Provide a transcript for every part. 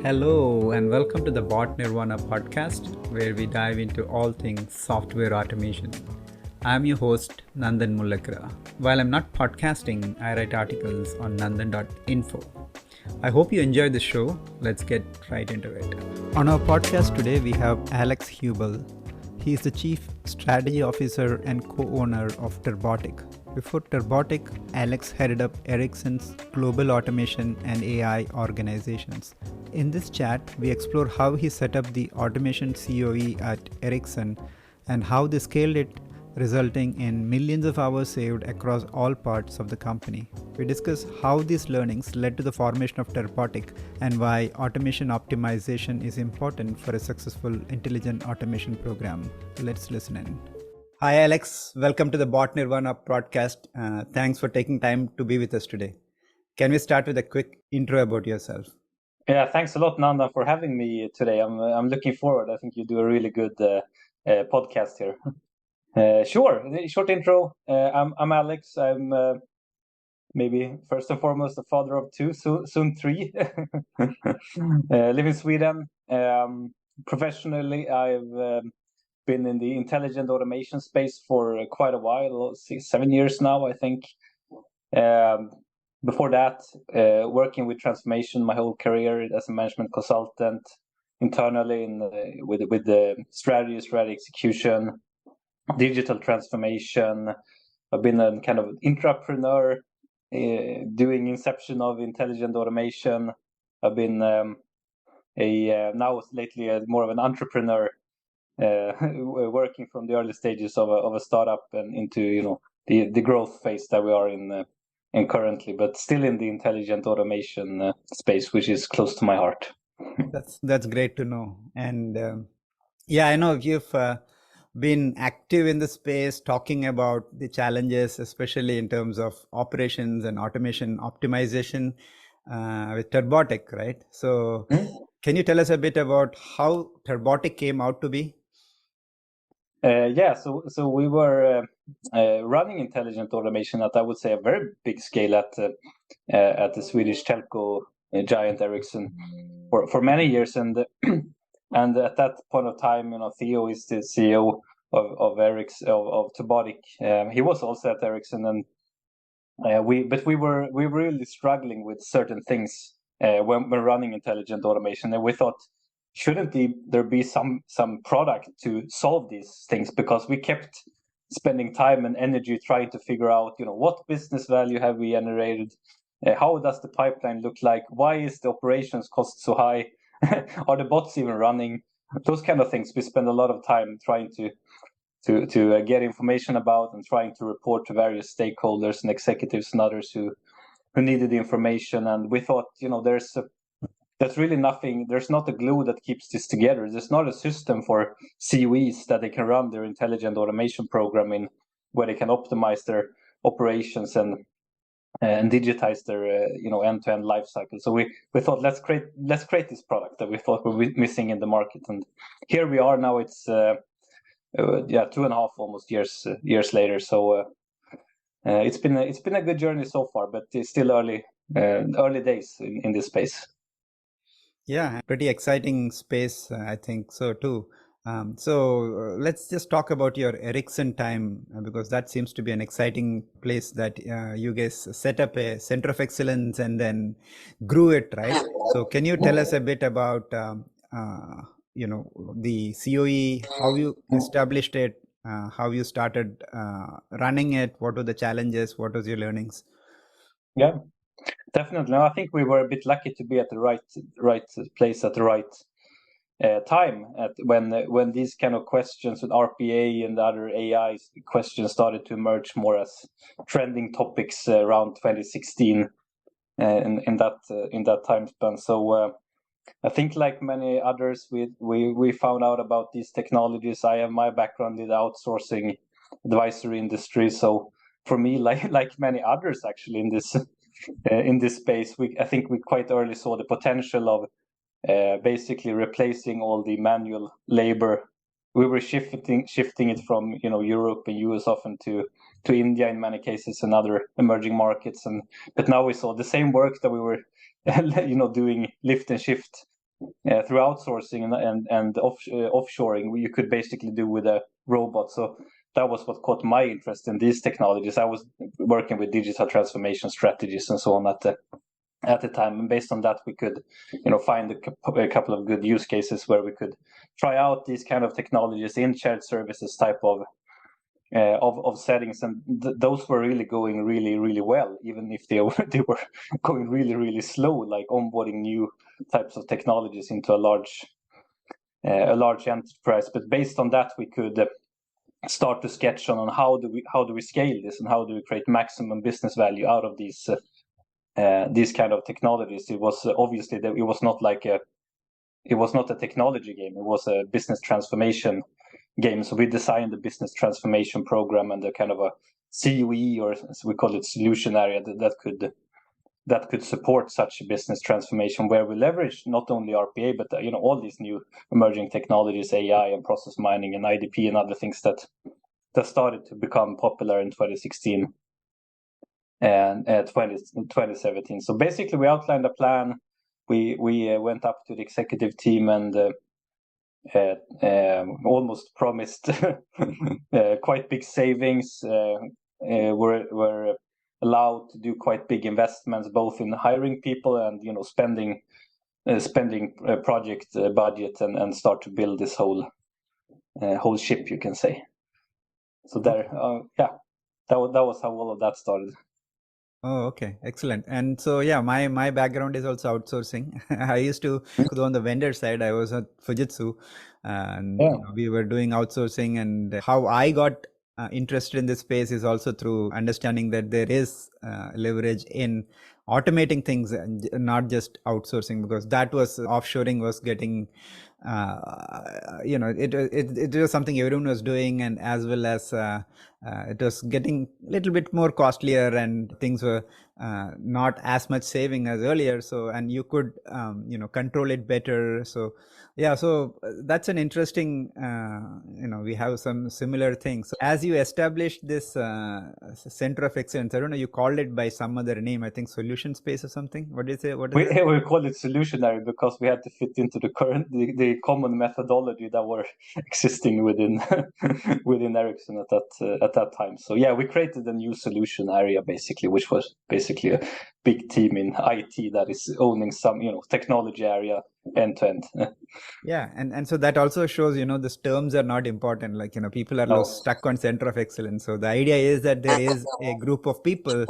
Hello, and welcome to the Bot Nirvana podcast, where we dive into all things software automation. I'm your host, Nandan Mullakra. While I'm not podcasting, I write articles on nandan.info. I hope you enjoy the show. Let's get right into it. On our podcast today, we have Alex Hubel. He is the Chief Strategy Officer and co-owner of Turbotic. Before Turbotic, Alex headed up Ericsson's global automation and AI organizations. In this chat, we explore how he set up the Automation COE at Ericsson and how they scaled it, resulting in millions of hours saved across all parts of the company. We discuss how these learnings led to the formation of Turbotic and why automation optimization is important for a successful intelligent automation program. Let's listen in. Hi, Alex. Welcome to the Bot Nirvana podcast. Thanks for taking time to be with us today. Can we start with a quick intro about yourself? Yeah, thanks a lot, Nanda, for having me today. I'm looking forward. I think you do a really good podcast here. Sure, short intro. I'm Alex. I'm maybe first and foremost a father of two, soon three. Live in Sweden. Professionally, I've been in the intelligent automation space for quite a while, 6-7 years now, I think. Before that, working with transformation my whole career as a management consultant internally with the strategy execution, digital transformation. I've been a kind of entrepreneur doing inception of intelligent automation. I've been now lately more of an entrepreneur, working from the early stages of a startup and into the growth phase that we are in currently, but still in the intelligent automation space, which is close to my heart. That's great to know. And I know you've been active in the space, talking about the challenges, especially in terms of operations and automation optimization with Turbotic, right? So Can you tell us a bit about how Turbotic came out to be? So we were running intelligent automation at, I would say, a very big scale at the Swedish telco giant Ericsson for many years, and and at that point of time, Theo is the CEO of Ericsson of Turbotic. He was also at Ericsson, and we were really struggling with certain things when running intelligent automation, and we thought, shouldn't there be some product to solve these things? Because we kept spending time and energy trying to figure out, what business value have we generated? How does the pipeline look like? Why is the operations cost so high? Are the bots even running? Those kind of things we spend a lot of time trying to get information about and trying to report to various stakeholders and executives and others who needed the information. And we thought, that's really nothing. There's not a glue that keeps this together. There's not a system for COEs that they can run their intelligent automation program in, where they can optimize their operations and digitize their end-to-end life cycle. So we thought, let's create this product that we thought were missing in the market, and here we are now. It's 2.5 almost years later. So it's been a good journey so far, but it's still early days in this space. Yeah, pretty exciting space, I think so too. Let's just talk about your Ericsson time, because that seems to be an exciting place that you guys set up a center of excellence and then grew it, right? So can you tell us a bit about the COE, how you established it, how you started running it, what were the challenges, what was your learnings? Yeah. Definitely. I think we were a bit lucky to be at the right place at the right time when these kind of questions with RPA and other AI questions started to emerge more as trending topics around 2016 in that time span. So I think, like many others, we found out about these technologies. I have my background in the outsourcing advisory industry, so for me, like many others actually in this space, I think we quite early saw the potential of basically replacing all the manual labor. We were shifting it from Europe and US often to India in many cases and other emerging markets, but now we saw the same work that we were doing lift and shift through outsourcing and offshoring, you could basically do with a robot. So that was what caught my interest in these technologies. I was working with digital transformation strategies and so on at the time, and based on that, we could, find a couple of good use cases where we could try out these kind of technologies in shared services type of settings, and those were really going really, really well, even if they were going really, really slow, like onboarding new types of technologies into a large enterprise. But based on that, we could start to sketch on how do we scale this, and how do we create maximum business value out of these kind of technologies. It was obviously that it was not a technology game. It was a business transformation game. So we designed the business transformation program and the kind of a COE, or as we call it, solution area that could support such a business transformation, where we leverage not only RPA, but all these new emerging technologies, AI and process mining and IDP and other things that started to become popular in 2016 and 2017. So basically, we outlined a plan. We went up to the executive team and almost promised quite big savings. We're allowed to do quite big investments, both in hiring people and spending project budget, and start to build this whole ship, you can say. So there, that was how all of that started. Oh, okay. Excellent. And so, yeah, my background is also outsourcing. I used to go on the vendor side. I was at Fujitsu, and we were doing outsourcing. And how I got interested in this space is also through understanding that there is leverage in automating things and not just outsourcing, because that was offshoring was getting it was something everyone was doing, and as well as it was getting a little bit more costlier, and things were not as much saving as earlier. So, and you could control it better. So yeah, so that's an interesting we have some similar things. So as you established this center of excellence, I don't know, you called it by some other name, I think Solution Space or something. What is it? We call it solutionary because we had to fit into the common methodology that were existing within Ericsson at that time. So yeah, we created a new solution area basically, which was basically a big team in IT that is owning some technology area end to end. Yeah, and so that also shows these terms are not important. Like people are stuck on center of excellence. So the idea is that there is a group of people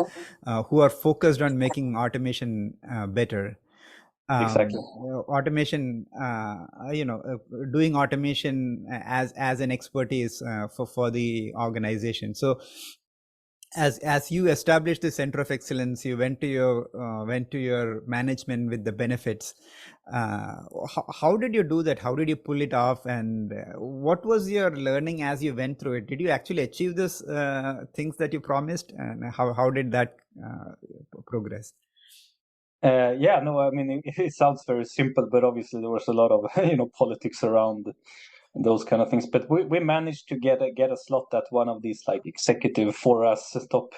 who are focused on making automation better. Exactly. Automation, doing automation as an expertise for the organization. So as you established the center of excellence, you went to your management with the benefits. How did you do that? How did you pull it off? And what was your learning as you went through it? Did you actually achieve this things that you promised? And how did that progress? No, I mean, it sounds very simple, but obviously there was a lot of politics around those kind of things. But we managed to get a slot at one of these like executive for us top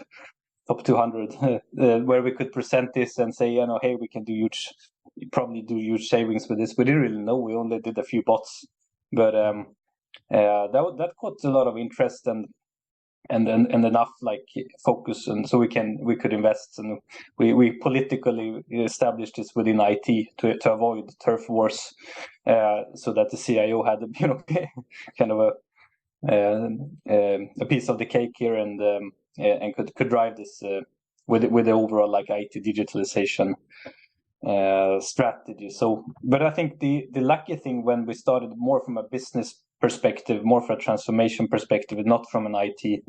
200 where we could present this and say, hey, we can probably do huge savings with this. We didn't really know. We only did a few bots, but that caught a lot of interest and enough like focus, and so we could invest, and we politically established this within IT to avoid turf wars, so that the CIO had kind of a piece of the cake here, and could drive this with the overall like IT digitalization strategy. So, but I think the lucky thing when we started more from a business perspective, more from a transformation perspective, not from an IT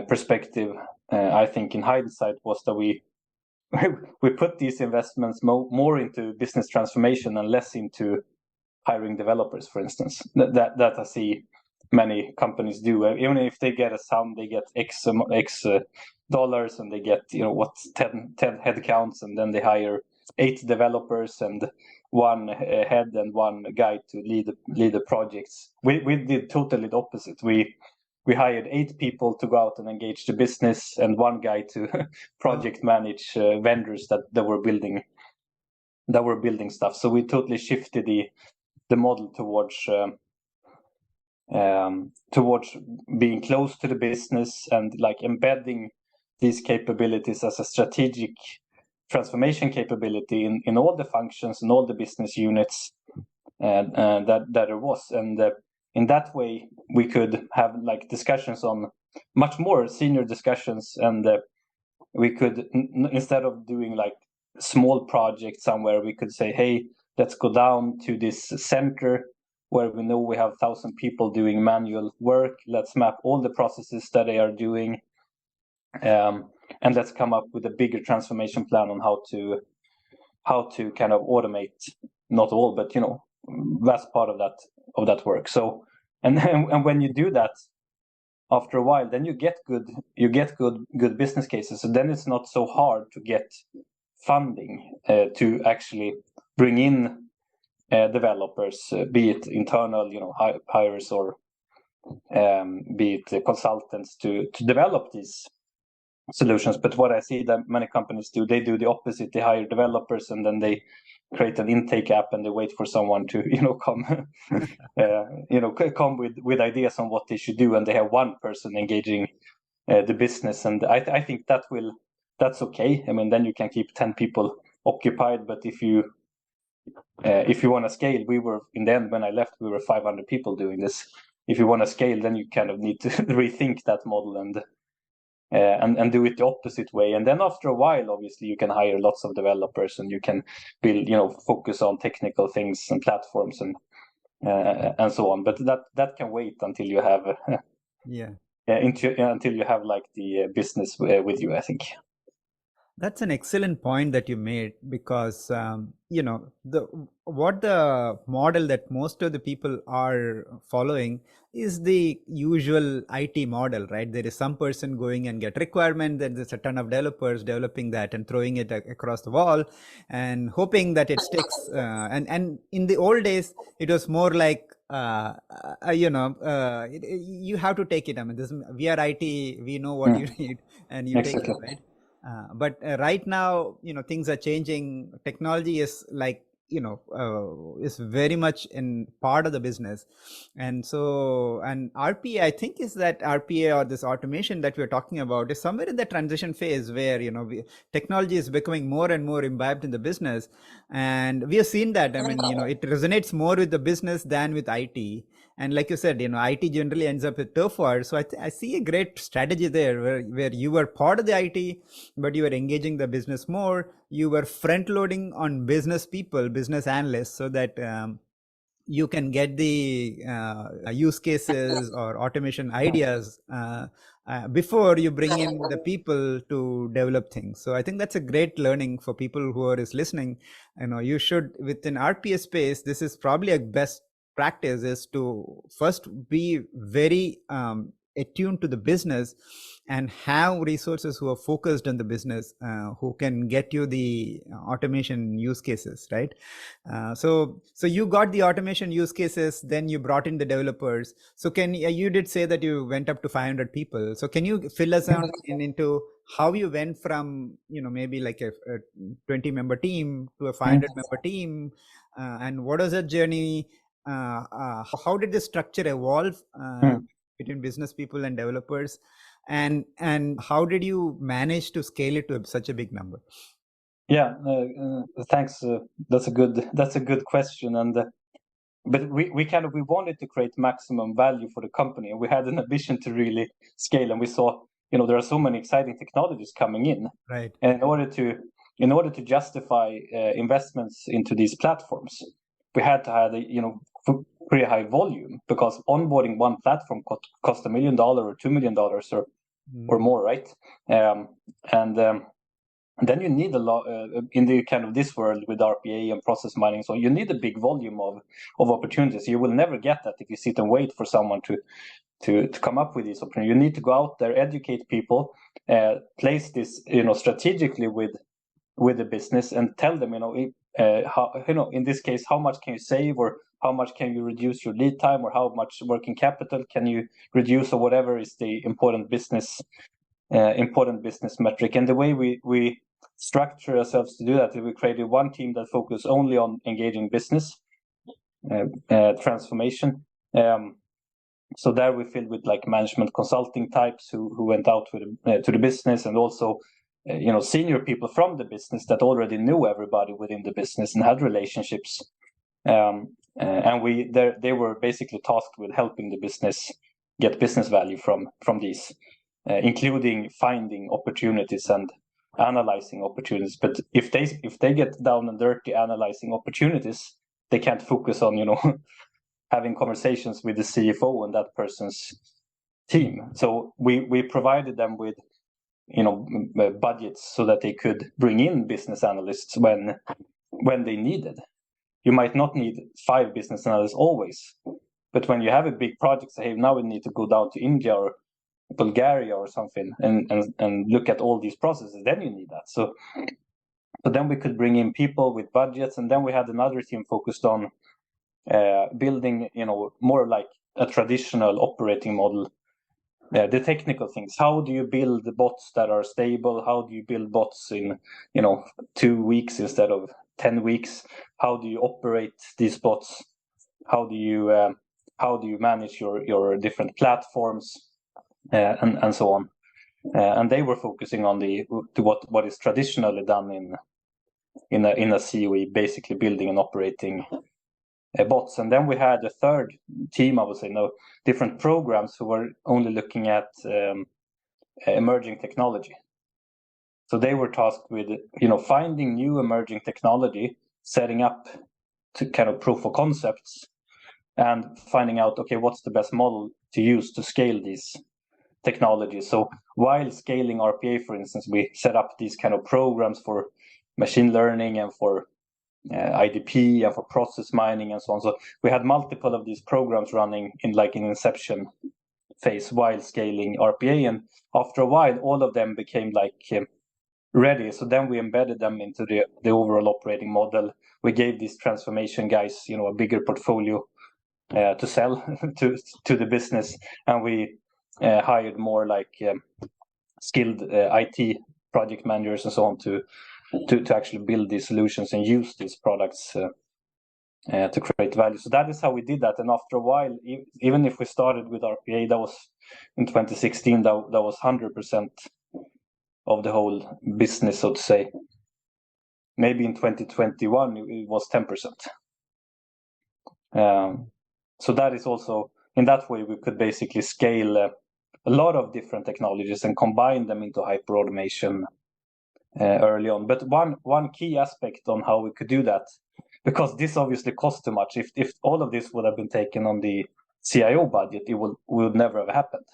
perspective, I think in hindsight was that we put these investments more into business transformation and less into hiring developers, for instance. That I see many companies do. Even if they get a sum, they get X dollars, and they get 10 headcounts, and then they hire 8 developers and 1 head and 1 guy to lead the projects. We did totally the opposite. We hired 8 people to go out and engage the business, and 1 guy to project manage vendors that were building that were building stuff. So we totally shifted the model towards being close to the business and like embedding these capabilities as a strategic transformation capability in all the functions and all the business units that there was. And in that way, we could have like discussions on much more senior discussions, and we could, instead of doing like small projects somewhere, we could say, hey, let's go down to this center where we know we have 1,000 people doing manual work. Let's map all the processes that they are doing, and let's come up with a bigger transformation plan on how to kind of automate, not all, but vast part of that work. So and when you do that, after a while, then you get good business cases. So then it's not so hard to get funding to actually bring in developers, be it internal, hires, or be it consultants to develop these solutions. But what I see that many companies do, they do the opposite. They hire developers and then they create an intake app and they wait for someone to come come with ideas on what they should do, and they have one person engaging the business. And I think that's okay. I mean, then you can keep 10 people occupied. But if you want to scale, we were, in the end, when I left, we were 500 people doing this. If you want to scale, then you kind of need to rethink that model and do it the opposite way. And then after a while, obviously, you can hire lots of developers and you can build, focus on technical things and platforms and so on. But that can wait until you have until you have like the business with you, I think. That's an excellent point that you made, because what the model that most of the people are following is the usual IT model, right? There is some person going and get requirement, then there's a ton of developers developing that and throwing it across the wall and hoping that it sticks. And in the old days, it was more like you have to take it. I mean, we are IT, we know what you need, and you take it, right? But right now, things are changing. Technology is like, is very much in part of the business. And so, and RPA, I think, is that RPA, or this automation that we're talking about, is somewhere in the transition phase where, technology is becoming more and more imbibed in the business. And we have seen that. I mean, it resonates more with the business than with IT. And like you said, IT generally ends up with turf wars. So I see a great strategy there where you were part of the IT, but you were engaging the business more. You were front loading on business people, business analysts, so that you can get the use cases or automation ideas before you bring in the people to develop things. So I think that's a great learning for people who are listening. You should, within RPA space, this is probably a best practice, is to first be very attuned to the business and have resources who are focused on the business, who can get you the automation use cases, right? So you got the automation use cases, then you brought in the developers. So you did say that you went up to 500 people. So can you fill us out into how you went from, maybe like a 20-member team to a 500-member team, and what was that journey? How did the structure evolve between business people and developers, and how did you manage to scale it to such a big number? Yeah, thanks. That's a good question. And but we wanted to create maximum value for the company, and we had an ambition to really scale. And we saw, there are so many exciting technologies coming in, right? And in order to justify investments into these platforms, we had to have pretty high volume, because onboarding one platform cost $1 million or $2 million or more, right? And then you need a lot in the kind of this world with RPA and process mining. So you need a big volume of opportunities. You will never get that if you sit and wait for someone to come up with these opportunities. You need to go out there, educate people, place this strategically with the business, and tell them how, in this case, how much can you save, or how much can you reduce your lead time, or how much working capital can you reduce, or whatever is the important business metric. And the way we structure ourselves to do that. We created one team that focused only on engaging business transformation. So there we filled with like management consulting types who went out to the business, and also senior people from the business that already knew everybody within the business and had relationships. And they were basically tasked with helping the business get business value from these, including finding opportunities and analyzing opportunities. But if they get down and dirty analyzing opportunities, they can't focus on having conversations with the CFO and that person's team. So we provided them with budgets so that they could bring in business analysts when they needed. You might not need 5 business analysts always, but when you have a big project, say, hey, now we need to go down to India or Bulgaria or something and look at all these processes, then you need that. So then we could bring in people with budgets, and then we had another team focused on building, more like a traditional operating model. The technical things. How do you build bots that are stable? How do you build bots in 2 weeks instead of 10 weeks? How do you operate these bots? How do you manage your different platforms and so on? And they were focusing on what is traditionally done in a COE, basically building and operating bots. And then we had a third team, I would say, different programs who were only looking at emerging technology. So they were tasked with finding new emerging technology, setting up to kind of proof of concepts, and finding out, okay, what's the best model to use to scale these technologies. So while scaling RPA, for instance, we set up these kind of programs for machine learning and for IDP and for process mining and so on. So we had multiple of these programs running in like an inception phase while scaling RPA, and after a while all of them became like ready. So then we embedded them into the overall operating model. We gave these transformation guys a bigger portfolio to sell to the business, and we hired more like skilled IT project managers and so on to actually build these solutions and use these products to create value. So that is how we did that. And after a while, even if we started with RPA, that was in 2016, that was 100% of the whole business, so to say. Maybe in 2021, it was 10%. So that is also, in that way, we could basically scale a lot of different technologies and combine them into hyper automation early on. But one key aspect on how we could do that, because this obviously cost too much. If all of this would have been taken on the CIO budget, it would never have happened.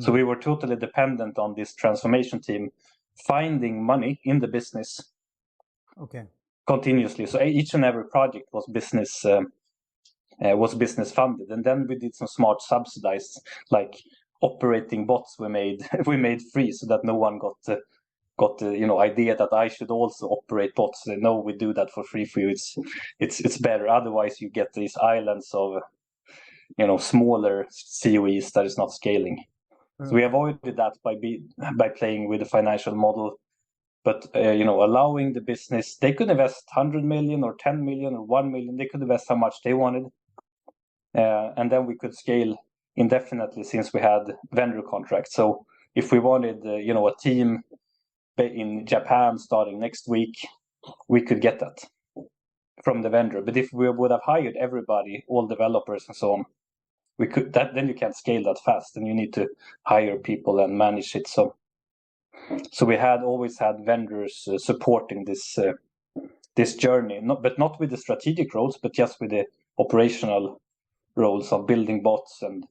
So we were totally dependent on this transformation team finding money in the business continuously. So each and every project was business funded, and then we did some smart subsidized, like operating bots. We made free so that no one got the idea that I should also operate bots. No, we do that for free for you. It's better. Otherwise, you get these islands of smaller COEs that is not scaling. So we avoided that by playing with the financial model, but allowing the business, they could invest 100 million or 10 million or 1 million. They could invest how much they wanted, and then we could scale indefinitely since we had vendor contracts. So if we wanted a team in Japan starting next week, we could get that from the vendor. But if we would have hired everybody, all developers and so on, we could then you can't scale that fast, and you need to hire people and manage it. So we always had vendors supporting this journey, but not with the strategic roles, but just with the operational roles of building bots and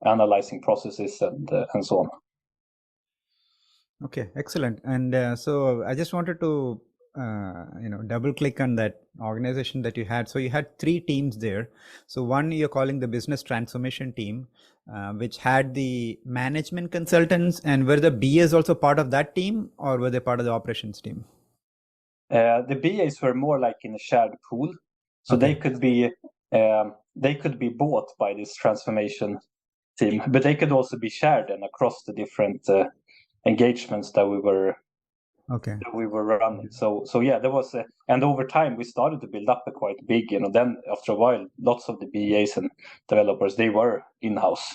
analyzing processes and so on. Okay, excellent. And so I just wanted to double click on that organization that you had. So you had 3 teams there. So one you're calling the business transformation team, which had the management consultants, and were the BAs also part of that team, or were they part of the operations team? The BAs were more like in a shared pool, so they could be bought by this transformation team, but they could also be shared and across the different engagements that we were Okay. that we were running. So yeah, there was and over time we started to build up a quite big, then after a while, lots of the BAs and developers, they were in-house.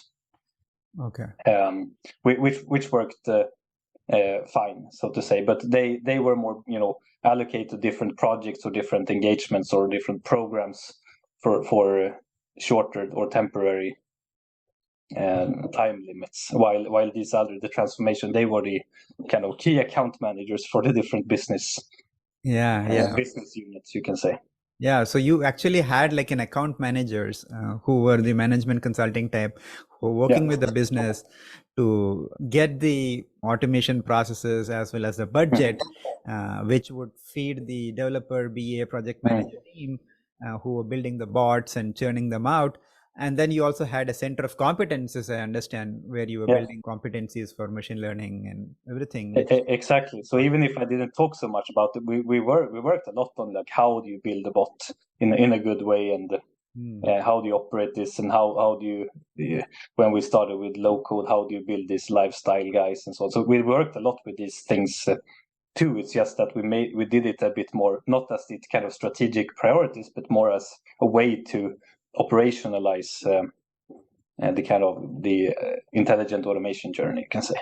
Okay. Which worked fine, so to say, but they were more, allocated to different projects or different engagements or different programs for shorter or temporary time limits, while these other, the transformation, they were the kind of key account managers for the different business business units, you can say. Yeah, so you actually had like an account managers who were the management consulting type, who were working with the business to get the automation processes as well as the budget, which would feed the developer, BA, project manager team, who were building the bots and churning them out. And then you also had a center of competences, I understand, where you were building competencies for machine learning and everything. Exactly. So even if I didn't talk so much about it, we worked a lot on like how do you build a bot in a good way, and how do you operate this, and how do you when we started with low code, how do you build these lifestyle guys and so on. So we worked a lot with these things too. It's just that we did it a bit more, not as its kind of strategic priorities, but more as a way to operationalize the kind of the intelligent automation journey, you can say.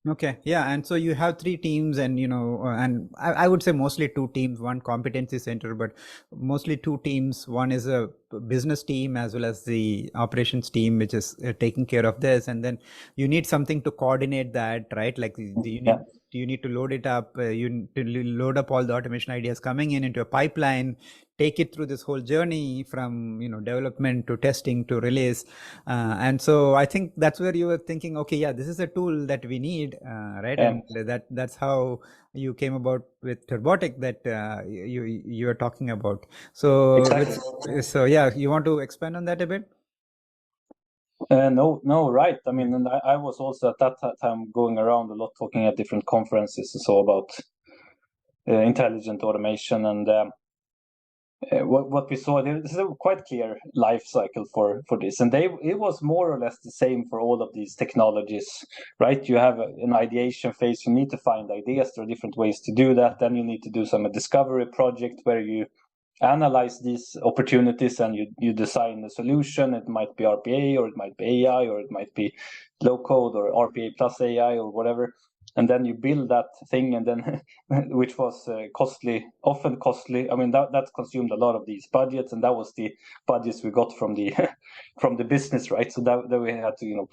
Okay, yeah, and so you have three teams, and and I would say mostly two teams, one competency center, but mostly two teams. One is a business team as well as the operations team, which is taking care of this, and then you need something to coordinate that, right? Like, you need to load it up. You need to load up all the automation ideas coming into a pipeline, take it through this whole journey from development to testing to release, and so I think that's where you were thinking, okay, yeah, this is a tool that we need, right? And that's how you came about with Turbotic that you are talking about. So Exactly. so yeah, you want to expand on that a bit? No, right. I mean, and I was also at that time going around a lot, talking at different conferences and so about intelligent automation, and what we saw, there's a quite clear life cycle for this, and it was more or less the same for all of these technologies, right? You have an ideation phase, you need to find ideas, there are different ways to do that, then you need to do some discovery project where you analyze these opportunities and you design a solution. It might be RPA, or it might be AI, or it might be low code, or RPA plus AI, or whatever, and then you build that thing, and then which was often costly. I mean, that consumed a lot of these budgets, and that was the budgets we got from the from the business, right? So that we had to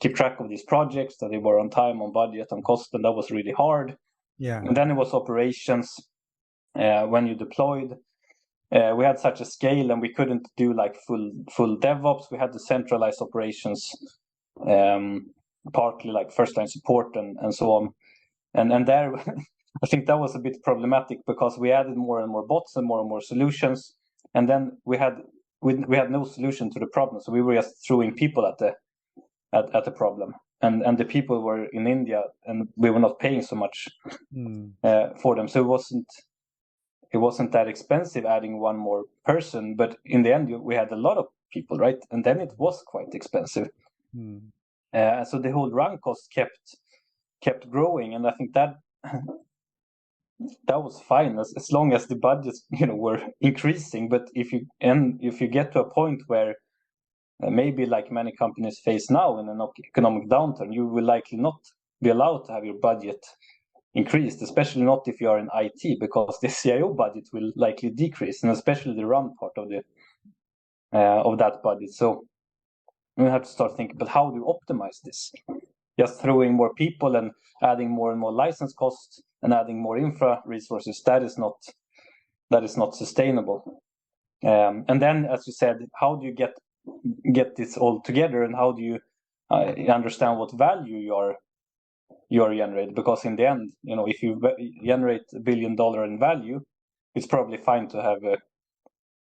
keep track of these projects, that they were on time, on budget, on cost, and that was really hard. And then it was operations. When you deployed, we had such a scale, and we couldn't do like full DevOps. We had to centralize operations, partly like first line support and so on. And there, I think that was a bit problematic, because we added more and more bots and more solutions, and then we had no solution to the problem. So we were just throwing people at the problem, and the people were in India, and we were not paying so much for them. So it wasn't that expensive adding one more person, but in the end we had a lot of people, right? And then it was quite expensive. So the whole run cost kept growing, and I think that was fine as long as the budgets were increasing. But if you get to a point where maybe like many companies face now in an economic downturn, you will likely not be allowed to have your budget increased, especially not if you are in IT, because the CIO budget will likely decrease, and especially the run part of that budget. So we have to start thinking, but how do you optimize this? Just throwing more people and adding more and more license costs and adding more infra resources, that is not sustainable. And then, as you said, how do you get this all together, and how do you understand what value you are generating? Because in the end, if you generate $1 billion in value, it's probably fine to have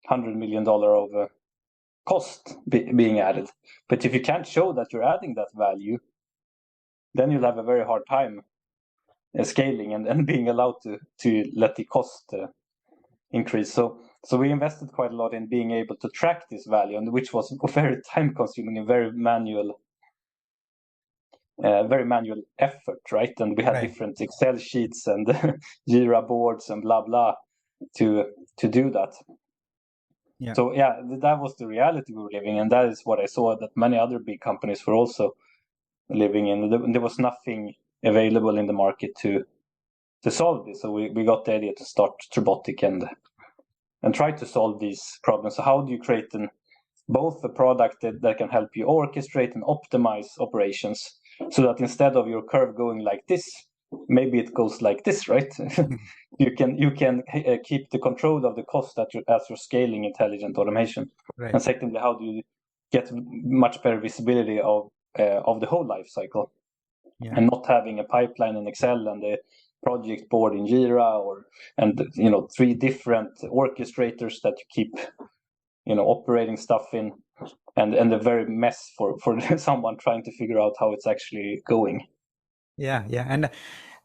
$100 million of cost being added. But if you can't show that you're adding that value, then you'll have a very hard time scaling and being allowed to let the cost increase. So we invested quite a lot in being able to track this value, and which was very time consuming and very manual very manual effort, right? And we had different Excel sheets and Jira boards and blah blah to do that. Yeah. So yeah, that was the reality we were living, and that is what I saw that many other big companies were also living in. There was nothing available in the market to solve this. So we got the idea to start Turbotic and try to solve these problems. So how do you create both a product that can help you orchestrate and optimize operations, so that instead of your curve going like this, maybe it goes like this, right? you can keep the control of the cost as you're scaling intelligent automation. Right. And secondly, how do you get much better visibility of the whole life cycle, and not having a pipeline in Excel and a project board in Jira, and 3 different orchestrators that you keep operating stuff in, and a very mess for someone trying to figure out how it's actually going. Yeah, and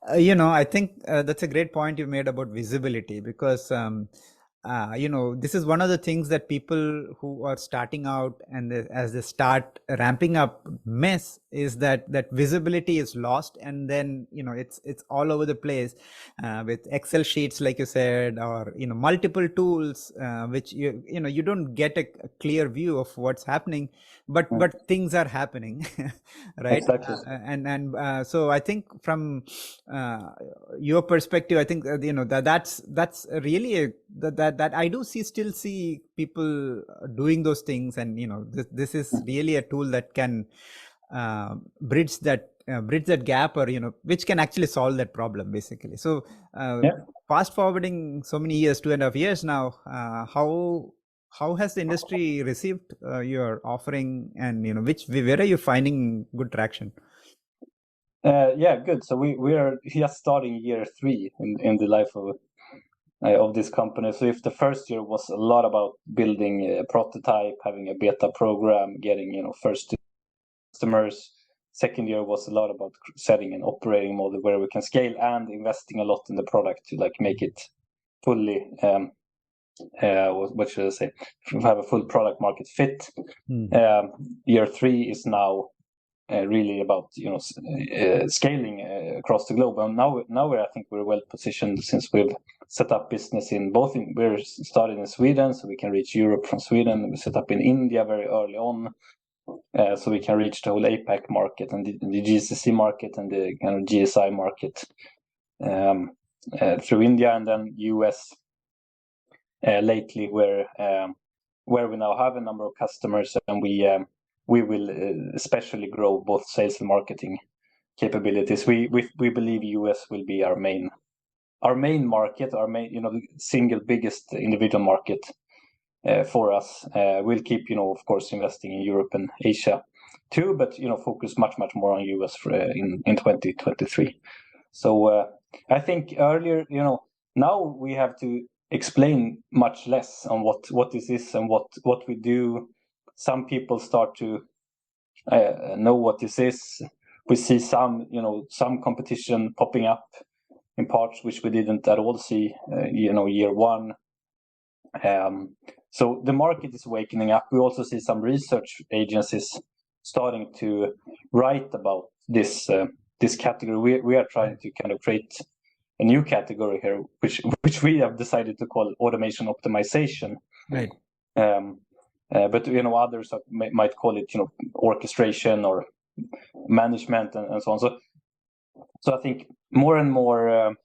I think that's a great point you made about visibility, because this is one of the things that people who are starting out and as they start ramping up miss, is that visibility is lost, and then it's all over the place with Excel sheets, like you said, or multiple tools which you don't get a clear view of what's happening, but things are happening. Right. Exactly. So I think from your perspective, I think that's really that I do still see people doing those things, and this is really a tool that can bridge that gap, or which can actually solve that problem, basically. So fast forwarding so many years, 2.5 years now, how has the industry received your offering, and where are you finding good traction? Good. So we are just starting year 3 in the life of this company. So if the first year was a lot about building a prototype, having a beta program, getting first customers, second year was a lot about setting an operating model where we can scale, and investing a lot in the product to make it fully what should I say, have a full product market fit. Year 3 is now really about scaling across the globe, and now I think we're well positioned, since we've set up business we're started in Sweden, so we can reach Europe from Sweden. We set up in India very early on, so we can reach the whole APAC market and the GCC market and the kind of GSI market through India, and then US lately, where we now have a number of customers, and we will especially grow both sales and marketing capabilities. We believe US will be our main market, our main single biggest individual market for us. We'll keep of course investing in Europe and Asia too, but focus much more on US in 2023. So I think earlier, now we have to explain much less on what this is and what we do. Some people start to know what this is. We see some competition popping up in parts which we didn't at all see year 1. So the market is waking up. We also see some research agencies starting to write about this category. We are trying to kind of create a new category here, which we have decided to call automation optimization. Right. But others might call it orchestration or management and so on. So I think more and more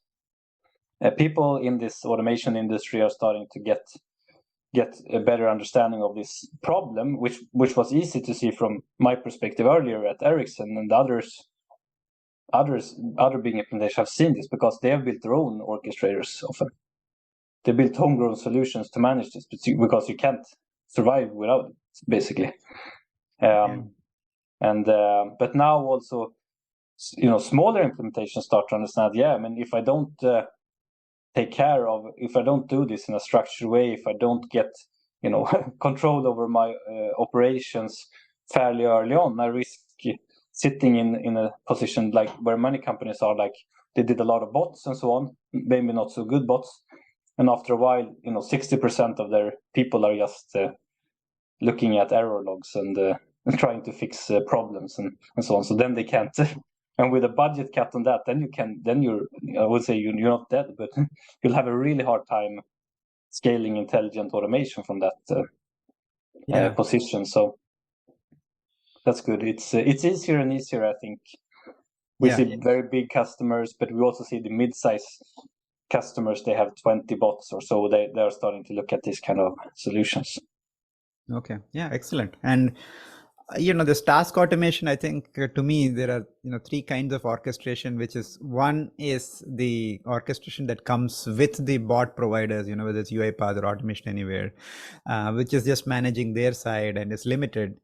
people in this automation industry are starting to get a better understanding of this problem, which was easy to see from my perspective earlier at Ericsson, and other big implementations have seen this because they have built their own orchestrators often. They built homegrown solutions to manage this because you can't survive without it, basically. But now also, smaller implementations start to understand, if I don't if I don't do this in a structured way, if I don't get control over my operations fairly early on, I risk sitting in a position like where many companies are, like they did a lot of bots and so on, maybe not so good bots, and after a while 60% of their people are just looking at error logs and trying to fix problems and so on. So then they can't. And with a budget cut on that, then you're I would say you're not dead, but you'll have a really hard time scaling intelligent automation from that position. So that's good. It's easier and easier, I think. We see very big customers, but we also see the mid-size customers. They have 20 bots or so. They are starting to look at these kind of solutions. Okay. Yeah. Excellent. And this task automation, I think to me, there are, three kinds of orchestration, which is one is the orchestration that comes with the bot providers, whether it's UiPath or Automation Anywhere, which is just managing their side and is limited.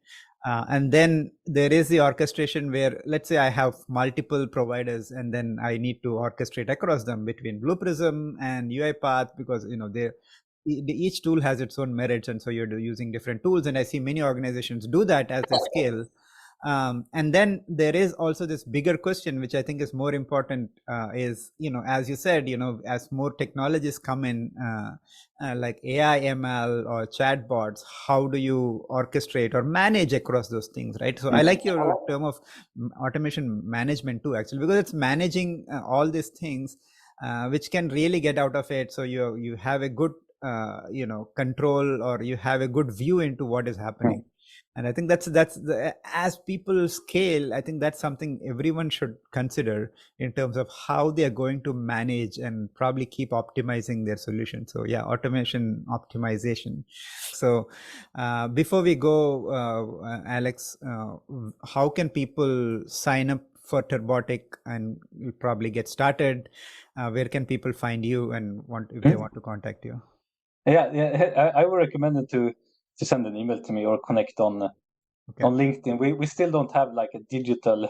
And then there is the orchestration where, let's say I have multiple providers and then I need to orchestrate across them between Blue Prism and UiPath, because, each tool has its own merits, and so you're using different tools, and I see many organizations do that as they scale. And then there is also this bigger question, which I think is more important, is, as you said, as more technologies come in, like AI, ML or chatbots, how do you orchestrate or manage across those things, right? So I like your term of automation management too, actually, because it's managing all these things, which can really get out of it. So you have a good control, or you have a good view into what is happening. And I think as people scale, I think that's something everyone should consider in terms of how they are going to manage and probably keep optimizing their solution. So yeah, automation optimization. So before we go, Alex, how can people sign up for Turbotic and probably get started? Where can people find you and if they want to contact you? Yeah, I would recommend it to send an email to me or connect on LinkedIn. We still don't have like a digital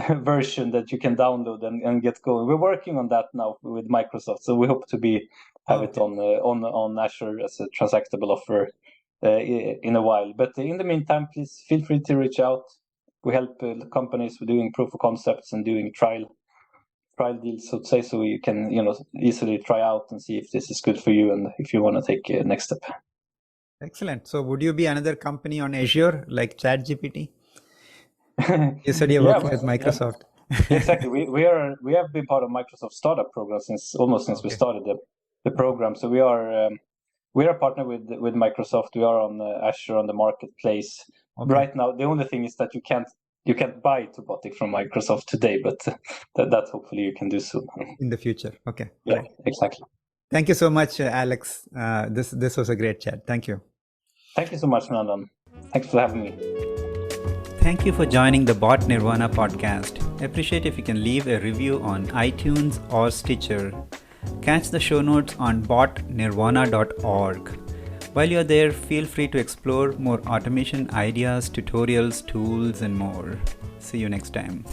version that you can download and get going. We're working on that now with Microsoft, so we hope to have it on Azure as a transactable offer in a while. But in the meantime, please feel free to reach out. We help companies with doing proof of concepts and doing trial deals, so to say, so you can easily try out and see if this is good for you and if you want to take a next step. Excellent. So would you be another company on Azure like ChatGPT? You said you're working with Microsoft. Yeah. Exactly. We have been part of Microsoft startup program since we started the program. So we are a partner with Microsoft. We are on Azure on the marketplace. Right now. The only thing is that you can't buy Turbotic from Microsoft today, but that hopefully you can do soon in the future. Okay. Yeah, right. Exactly. Thank you so much, Alex. This was a great chat. Thank you. Thank you so much, Nandan. Thanks for having me. Thank you for joining the Bot Nirvana podcast. Appreciate if you can leave a review on iTunes or Stitcher. Catch the show notes on botnirvana.org. While you're there, feel free to explore more automation ideas, tutorials, tools, and more. See you next time.